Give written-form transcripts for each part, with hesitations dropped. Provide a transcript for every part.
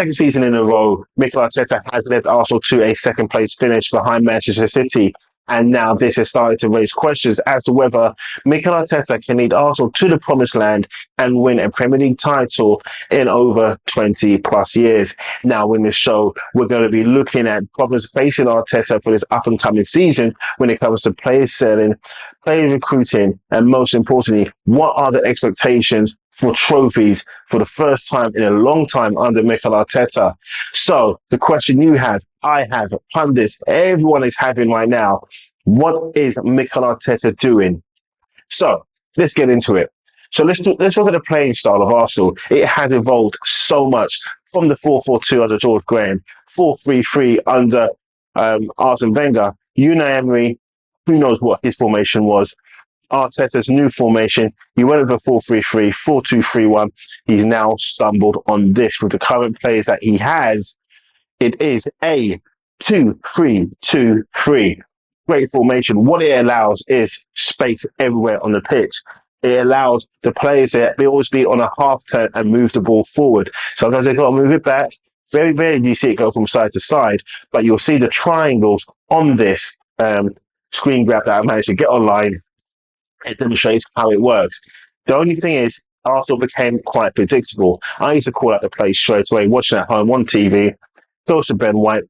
second season in a row, Mikel Arteta has led Arsenal to a second place finish behind Manchester City. And now this has started to raise questions as to whether Mikel Arteta can lead Arsenal to the promised land and win a Premier League title in over 20 plus years. Now, in this show, we're going to be looking at problems facing Arteta for this up and coming season when it comes to players selling, player recruiting, and most importantly, what are the expectations for trophies for the first time in a long time under Mikel Arteta? So the question you have, I have, pundits, everyone is having right now, what is Mikel Arteta doing? So let's get into it. So let's look at the playing style of Arsenal. It has evolved so much from the 4-4-2 under George Graham, 4-3-3 under Arsene Wenger, Unai Emery, who knows what his formation was. Arteta's new formation, he went with a 4-3-3, 4-2-3-1. He's now stumbled on this with the current players that he has. It is a 2-3-2-3. Great formation. What it allows is space everywhere on the pitch. It allows the players to always be on a half turn and move the ball forward. Sometimes they've got to move it back. Very rarely do you see it go from side to side, but you'll see the triangles on this screen grab that I managed to get online. It demonstrates how it works. The only thing is, Arsenal became quite predictable. I used to call out the play straight away, watching at home on TV. Goes to Ben White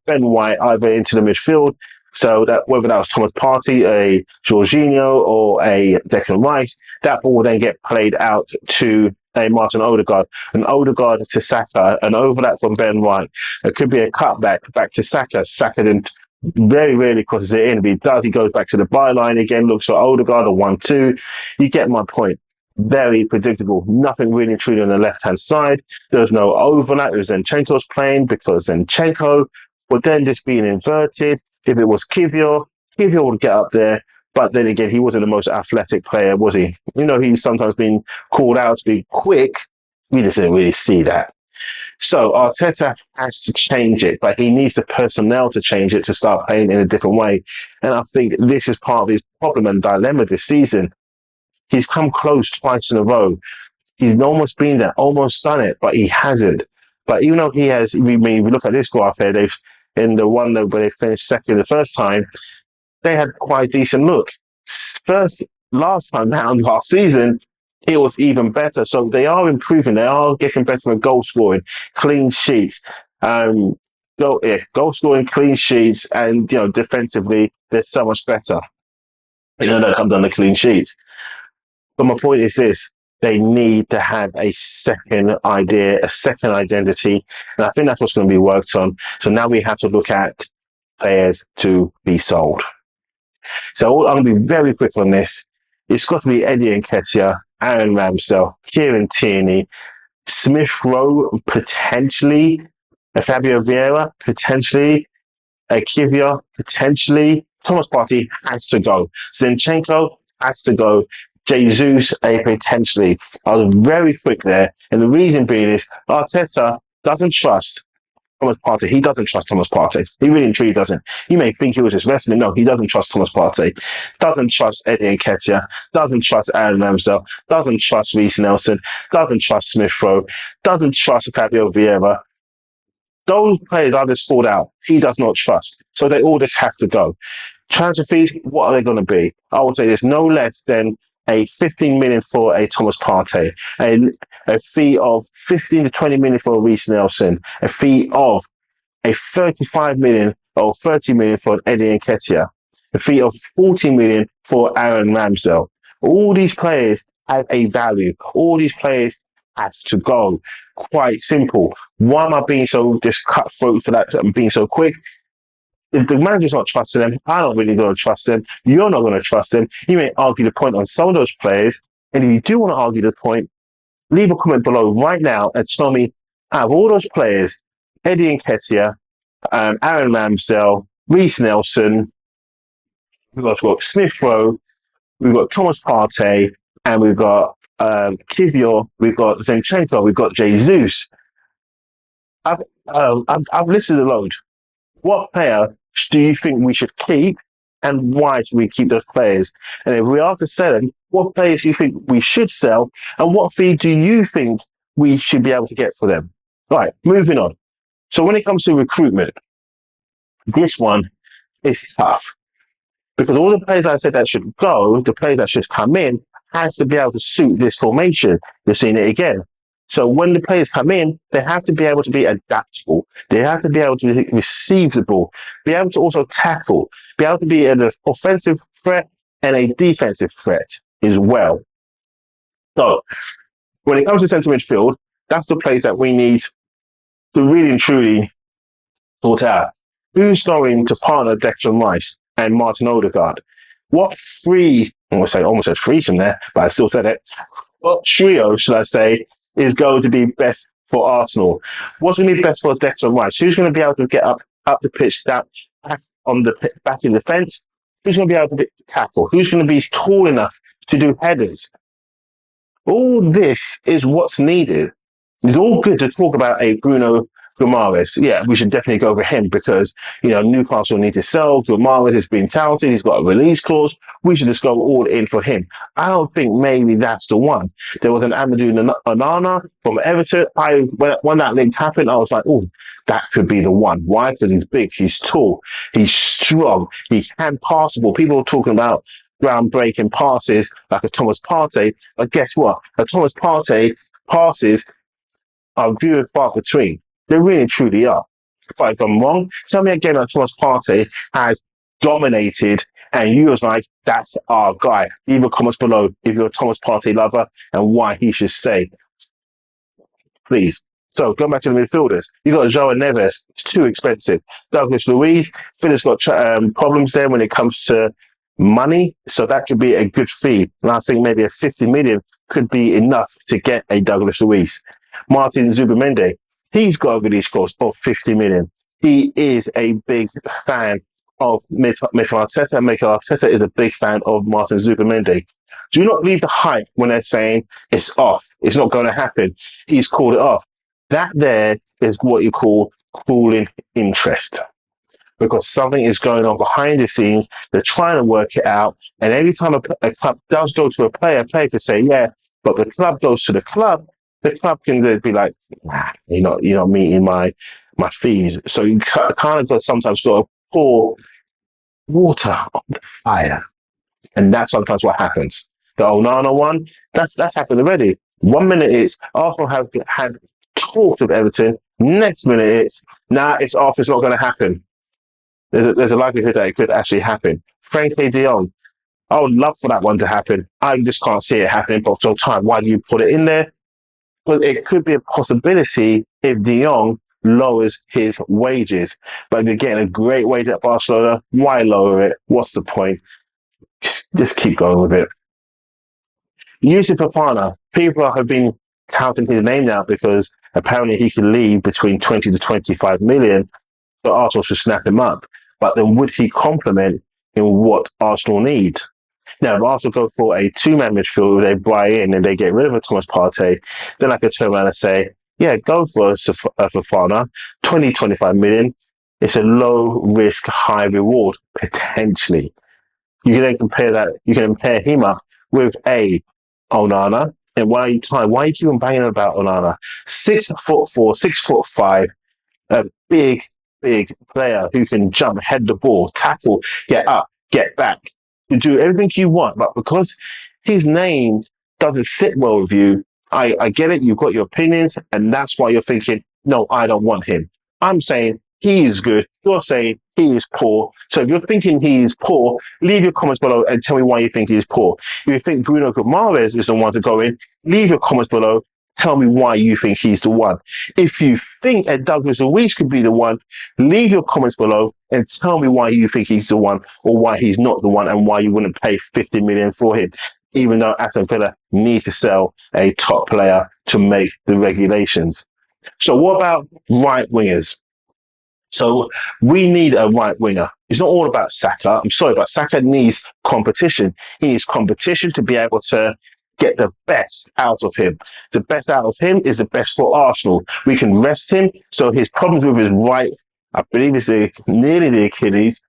either into the midfield, so that whether that was Thomas Partey, a Jorginho, or a Declan Rice, that ball will then get played out to a Martin Odegaard, an Odegaard to Saka, an overlap from Ben White. It could be a cutback back to Saka. Saka then very rarely crosses it in. If he does, he goes back to the byline again, looks for Odegaard, a 1-2. You get my point. Very predictable. Nothing really truly on the left-hand side. There's no overlap. It was Zinchenko's playing because Zinchenko would then just be inverted. If it was Kivior would get up there. But then again, he wasn't the most athletic player, was he? You know, he's sometimes been called out to be quick. We just didn't really see that. So Arteta has to change it, but he needs the personnel to change it to start playing in a different way. And I think this is part of his problem and dilemma this season. He's come close twice in a row. He's almost been there, almost done it, but he hasn't. But even though he has, if you look at this graph here, they've in the one where they finished second the first time, they had quite a decent look. Last season, it was even better. So they are improving. They are getting better at goal scoring, clean sheets, goal scoring, clean sheets, and defensively they're so much better. That comes under clean sheets. But my point is this: they need to have a second idea, a second identity, and I think that's what's going to be worked on. So now we have to look at players to be sold. So I'm going to be very quick on this. It's got to be Eddie Nketiah, Aaron Ramsdale, Kieran Tierney, Smith Rowe, potentially, Fabio Vieira, potentially, Kivior, potentially. Thomas Partey has to go. Zinchenko has to go. Jesus, potentially. I was very quick there. And the reason being is Arteta doesn't trust Thomas Partey. He doesn't trust Thomas Partey. He really and truly doesn't. You may think he was just resting. No, he doesn't trust Thomas Partey. Doesn't trust Eddie Nketiah. Doesn't trust Aaron Ramsdale. Doesn't trust Reece Nelson. Doesn't trust Smith Rowe. Doesn't trust Fabio Vieira. Those players I just called out, he does not trust. So they all just have to go. Transfer fees, what are they going to be? I would say there's no less than a 15 million for a Thomas Partey, a fee of 15 to 20 million for a Reece Nelson, a fee of a 35 million or 30 million for an Eddie Nketiah, a fee of 40 million for Aaron Ramsdale. All these players have a value. All these players have to go. Quite simple. Why am I being so just cutthroat for that and being so quick? If the manager's not trusting them, I'm not really going to trust them. You're not going to trust them. You may argue the point on some of those players. And if you do want to argue the point, leave a comment below right now and tell me, out of all those players, Eddie Nketiah, Aaron Ramsdale, Reece Nelson, we've got Smith Rowe, we've got Thomas Partey, and we've got Kivior, we've got Zinchenko, we've got Jesus. I've listed a load. What player do you think we should keep, and why should we keep those players? And if we are to sell them, what players do you think we should sell, and what fee do you think we should be able to get for them? Right, moving on. So when it comes to recruitment, this one is tough because all the players I said that should go, the players that should come in, has to be able to suit this formation. You're seeing it again. So when the players come in, they have to be able to be adaptable. They have to be able to receive the ball, be able to also tackle, be able to be an offensive threat and a defensive threat as well. So when it comes to centre midfield, that's the place that we need to really and truly sort out. Who's going to partner Declan Rice and Martin Odegaard? What three, almost said threesome there, but I still said it. What trio, should I say, is going to be best for Arsenal? What's going to be best for Declan Rice? Who's going to be able to get up the pitch, back on the back in defence? Who's going to be able to tackle? Who's going to be tall enough to do headers? All this is what's needed. It's all good to talk about a Bruno Guimaraes. Yeah, we should definitely go for him because, Newcastle need to sell. Guimaraes has been touted. He's got a release clause. We should just go all in for him. I don't think maybe that's the one. There was an Amadou Onana from Everton. When that link happened, I was like, oh, that could be the one. Why? Because he's big, he's tall, he's strong, he can passable. People are talking about groundbreaking passes like a Thomas Partey, but guess what? A Thomas Partey passes are few and far between. They really truly are. But if I'm wrong, tell me again that Thomas Partey has dominated and you was like, that's our guy. Leave a comment below if you're a Thomas Partey lover and why he should stay. Please. So going back to the midfielders, you got João Neves. It's too expensive. Douglas Luiz, Phil's got problems there when it comes to money, so that could be a good fee. And I think maybe a 50 million could be enough to get a Douglas Luiz. Martin Zubimendi, he's got a release cost of 50 million. He is a big fan of Mikel Arteta. Mikel Arteta is a big fan of Martin Zubimendi. Do not believe the hype when they're saying it's off. It's not going to happen. He's called it off. That there is what you call cooling interest. Because something is going on behind the scenes. They're trying to work it out. And every time a club does go to a player can say, yeah, but the club goes to the club can be like, nah, you're not meeting my fees. So you kind of got sometimes got to pour water on the fire. And that's sometimes what happens. The Onana one, that's happened already. 1 minute it's Arsenal have had talks with Everton. Next minute it's off, it's not going to happen. There's a likelihood that it could actually happen. Frankie de Jong, I would love for that one to happen. I just can't see it happening. But so time, why do you put it in there? Well, it could be a possibility if de Jong lowers his wages. But if you're getting a great wage at Barcelona, why lower it? What's the point? Just keep going with it. Yusuf Fofana, people have been touting his name now because apparently he can leave between 20 to 25 million. So Arsenal should snap him up. But then would he complement in what Arsenal need? Now, if Arsenal go for a two-man midfield, they buy in and they get rid of a Thomas Partey, then I could turn around and say, yeah, go for Fofana, 20, 25 million. It's a low risk, high reward, potentially. You can then compare him up with a Onana. And why are you keep on banging about Onana? 6'4", 6'5", a big player who can jump, head the ball, tackle, get up, get back, to do everything you want. But because his name doesn't sit well with you, I get it, you've got your opinions, and that's why you're thinking, no, I don't want him. I'm saying he is good. You're saying he is poor. So if you're thinking he is poor, leave your comments below and tell me why you think he is poor. If you think Bruno Guimaraes is the one to go in, leave your comments below. Tell me why you think he's the one. If you think a Douglas Luiz could be the one, leave your comments below and tell me why you think he's the one or why he's not the one and why you wouldn't pay 50 million for him, even though Aston Villa need to sell a top player to make the regulations. So what about right wingers? So we need a right winger. It's not all about Saka. I'm sorry, but Saka needs competition. He needs competition to be able to get the best out of him. The best out of him is the best for Arsenal. We can rest him. So his problems with his right, I believe it's nearly the Achilles,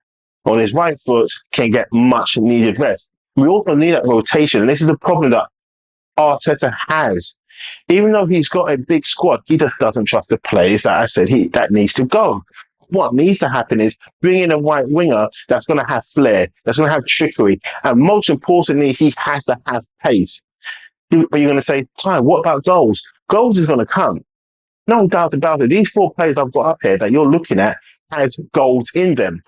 on his right foot can get much needed rest. We also need that rotation. And this is the problem that Arteta has. Even though he's got a big squad, he just doesn't trust the players that I said that needs to go. What needs to happen is bring in a right winger that's going to have flair, that's going to have trickery, and most importantly, he has to have pace. But you're going to say, Ty, what about goals? Goals is going to come. No doubt about it. These four players I've got up here that you're looking at has goals in them.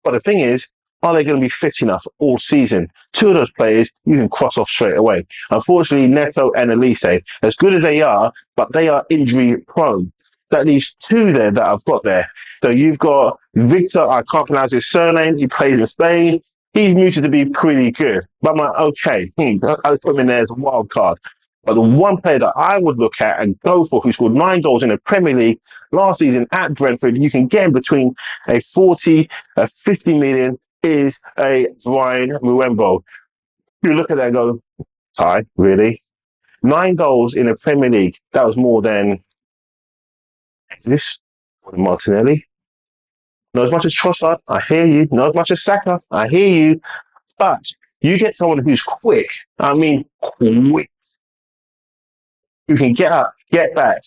But the thing is, are they going to be fit enough all season? Two of those players you can cross off straight away. Unfortunately, Neto and Elise, as good as they are, but they are injury prone. That leaves two there that I've got there. So you've got Victor, I can't pronounce his surname, he plays in Spain. He's muted to be pretty good. But I'm like, okay, I'll put him in there as a wild card. But the one player that I would look at and go for, who scored 9 goals in the Premier League last season at Brentford, you can get him between a 40, a 50 million, is a Brian Mbeumo. You look at that and go, Ty, really? 9 goals in the Premier League. That was more than this, Martinelli. Not as much as Trossard, I hear you. Not as much as Saka, I hear you. But you get someone who's quick. I mean, quick. Who can get up, get back,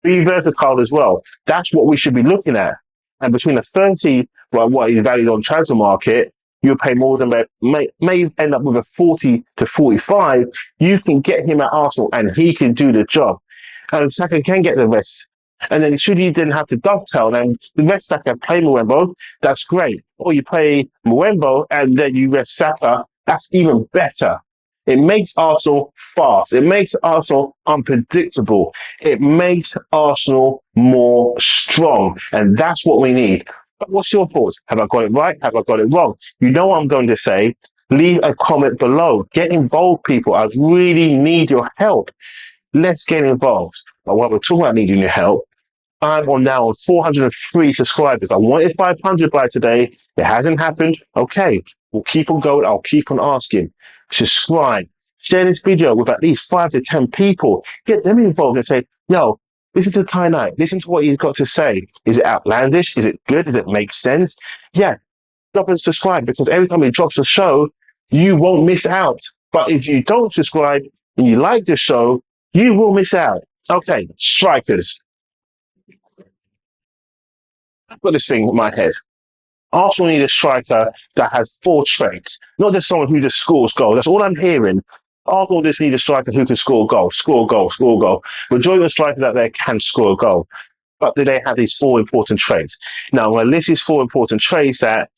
be versatile as well. That's what we should be looking at. And between the 30, well, what is valued on transfer market, you'll pay more than that. May end up with a 40 to 45. You can get him at Arsenal and he can do the job. And Saka can get the rest. And then should you then have to dovetail, then the rest Saka play Mbeumo, that's great. Or you play Mbeumo and then you rest Saka, that's even better. It makes Arsenal fast. It makes Arsenal unpredictable. It makes Arsenal more strong. And that's what we need. But what's your thoughts? Have I got it right? Have I got it wrong? You know what I'm going to say. Leave a comment below. Get involved, people. I really need your help. Let's get involved. But while we're talking about needing your help, I'm now on 403 subscribers. I wanted 500 by today. It hasn't happened. Okay, we'll keep on going. I'll keep on asking. Subscribe. Share this video with at least 5 to 10 people. Get them involved and say, yo, listen to Ty Knight. Listen to what he's got to say. Is it outlandish? Is it good? Does it make sense? Yeah, drop and subscribe, because every time he drops a show, you won't miss out. But if you don't subscribe and you like the show, you will miss out. Okay, strikers. I've got this thing in my head. Arsenal need a striker that has 4 traits, not just someone who just scores goals. That's all I'm hearing. Arsenal just need a striker who can score goals, score goals, score goal. Majority of strikers out there can score a goal. But do they have these 4 important traits? Now, I'm going to list these 4 important traits that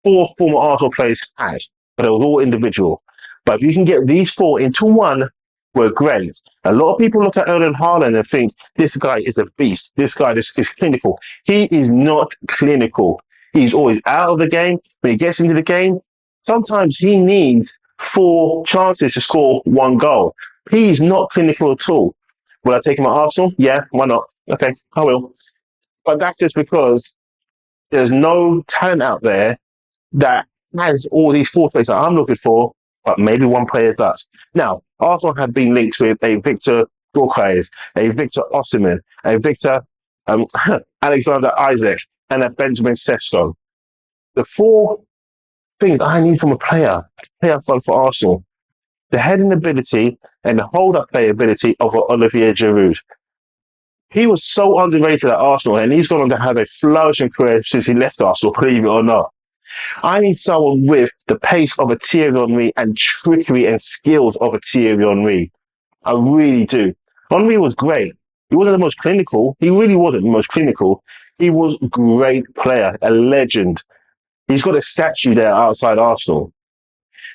4 former Arsenal players had, but it was all individual. But if you can get these 4 into one, we're great. A lot of people look at Erling Haaland and think, this guy is a beast. This guy is clinical. He is not clinical. He's always out of the game. When he gets into the game, sometimes he needs 4 chances to score 1 goal. He's not clinical at all. Will I take him at Arsenal? Yeah, why not? Okay, I will. But that's just because there's no talent out there that has all these 4 traits that I'm looking for, but maybe one player does. Now, Arsenal have been linked with a Victor Gyökeres, a Victor Osimhen, a Victor Alexander Isaac, and a Benjamin Sesko. The 4 things I need from a player to play up front for Arsenal: the heading ability and the hold-up playability of Olivier Giroud. He was so underrated at Arsenal, and he's gone on to have a flourishing career since he left Arsenal, believe it or not. I need someone with the pace of a Thierry Henry and trickery and skills of a Thierry Henry. I really do. Henry was great. He wasn't the most clinical. He really wasn't the most clinical. He was a great player, a legend. He's got a statue there outside Arsenal.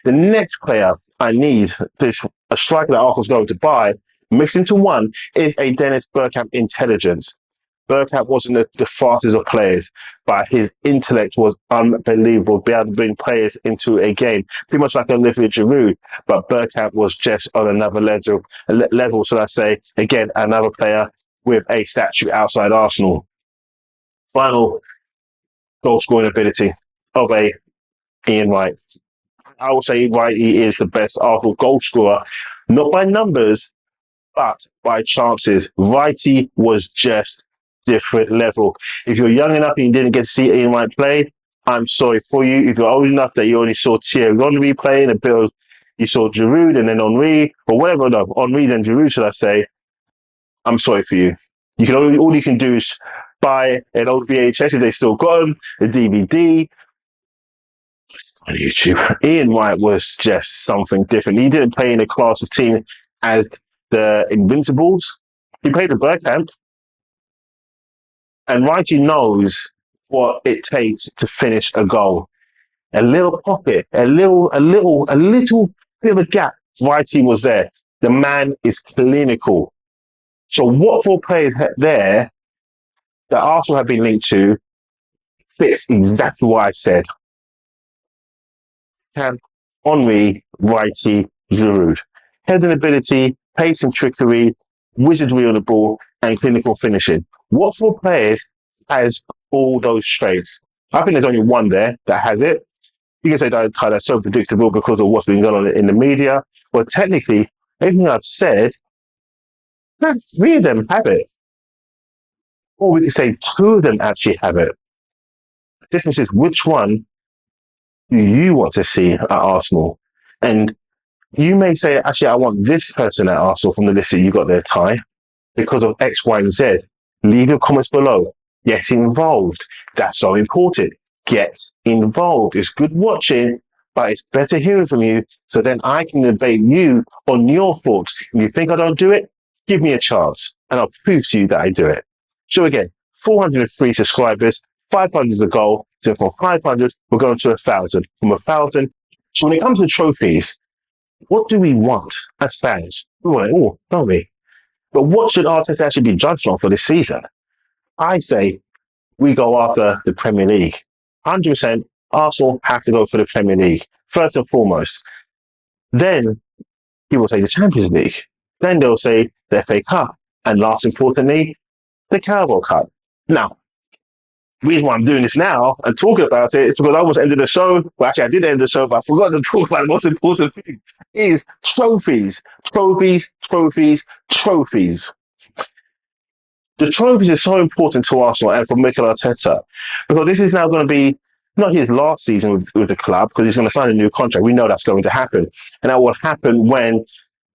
The next player I need, a striker that Arsenal's going to buy, mixed into one, is a Dennis Bergkamp intelligence. Bergkamp wasn't the fastest of players, but his intellect was unbelievable. Be able to bring players into a game, pretty much like Olivier Giroud. But Bergkamp was just on another level. So I say, again, another player with a statue outside Arsenal. Final goal scoring ability of a Ian Wright. I will say Wright, he is the best Arsenal goal scorer, not by numbers, but by chances. Wrighty was just different level. If you're young enough and you didn't get to see Ian Wright play, I'm sorry for you. If you're old enough that you only saw Thierry Henry play and a bit of You saw Giroud and then Henry, or whatever, no, Henry then Giroud, should I say. I'm sorry for you. You can all you can do is buy an old VHS if they still got them, a DVD on YouTube. Ian Wright was just something different. He didn't play in a class of team as the Invincibles. He played the Bergkamp, and Wrighty knows what it takes to finish a goal. A little pocket, a little bit of a gap. Wrighty was there. The man is clinical. So what four players there that Arsenal have been linked to fits exactly what I said. Henry, Wrighty, Giroud. Heading ability, pace and trickery, wizardry on the ball, and clinical finishing. What four players has all those traits? I think there's only one there that has it. You can say that's so predictable because of what's been going on in the media. But technically, everything I've said, three of them have it. Or we could say two of them actually have it. The difference is which one do you want to see at Arsenal? And you may say, actually, I want this person at Arsenal from the list that you got there, Ty, because of X, Y, and Z. Leave your comments below. Get involved. That's so important. Get involved. It's good watching, but it's better hearing from you so then I can debate you on your thoughts. If you think I don't do it, give me a chance and I'll prove to you that I do it. So again, 403 subscribers, 500 is a goal. So from 500, we're going to 1,000. From 1,000. So when it comes to trophies, what do we want as fans? We want it all, don't we? But what should Arteta actually be judged on for this season? I say we go after the Premier League. 100% Arsenal have to go for the Premier League, first and foremost. Then people say the Champions League. Then they'll say the FA Cup. And last importantly, the Carabao Cup. Now, the reason why I'm doing this now and talking about it is because I almost ended the show. Well, actually, I did end the show, but I forgot to talk about the most important thing is trophies. Trophies, trophies, trophies. The trophies is so important to Arsenal and for Mikel Arteta because this is now going to be not his last season with the club because he's going to sign a new contract. We know that's going to happen. And that will happen when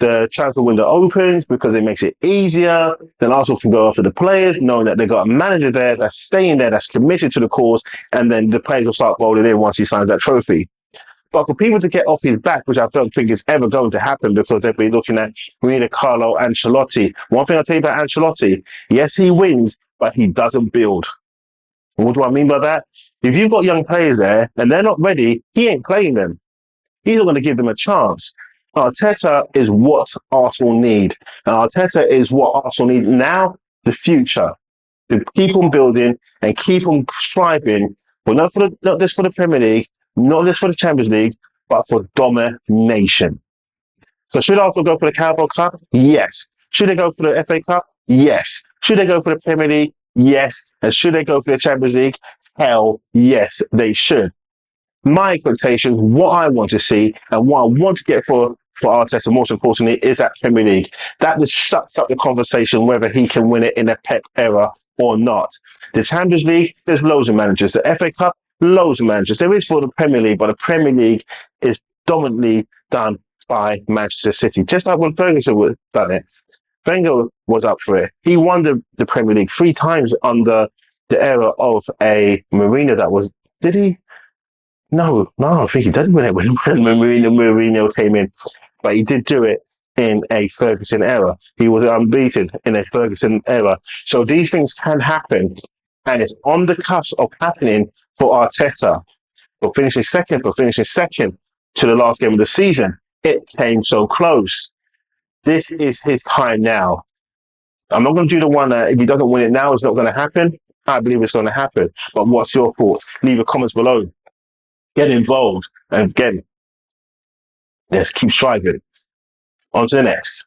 the transfer window opens because it makes it easier. Then Arsenal can go after the players, knowing that they've got a manager there that's staying there, that's committed to the cause, and then the players will start rolling in once he signs that trophy. But for people to get off his back, which I don't think is ever going to happen because they'll be looking at, we need a Carlo Ancelotti. One thing I'll tell you about Ancelotti, yes, he wins, but he doesn't build. And what do I mean by that? If you've got young players there and they're not ready, he ain't playing them. He's not going to give them a chance. Arteta is what Arsenal need. And Arteta is what Arsenal need now, the future. To keep on building and keep on striving, but not just for the Premier League, not just for the Champions League, but for domination. So should Arsenal go for the Carabao Cup? Yes. Should they go for the FA Cup? Yes. Should they go for the Premier League? Yes. And should they go for the Champions League? Hell yes, they should. My expectations, what I want to see and what I want to get for Arteta, most importantly, is that Premier League. That just shuts up the conversation whether he can win it in a Pep era or not. The Champions League, there's loads of managers. The FA Cup, loads of managers. There is for the Premier League, but the Premier League is dominantly done by Manchester City. Just like when Ferguson was done it. Wenger was up for it. He won the Premier League 3 times under the era of a Mourinho that was, did he? No, I think he didn't win it when Mourinho came in. But he did do it in a Ferguson era. He was unbeaten in a Ferguson era. So these things can happen. And it's on the cusp of happening for Arteta. For finishing second to the last game of the season. It came so close. This is his time now. I'm not going to do the one that if he doesn't win it now, it's not going to happen. I believe it's going to happen. But what's your thoughts? Leave your comments below. Get involved. And again, let's keep striving. On to the next.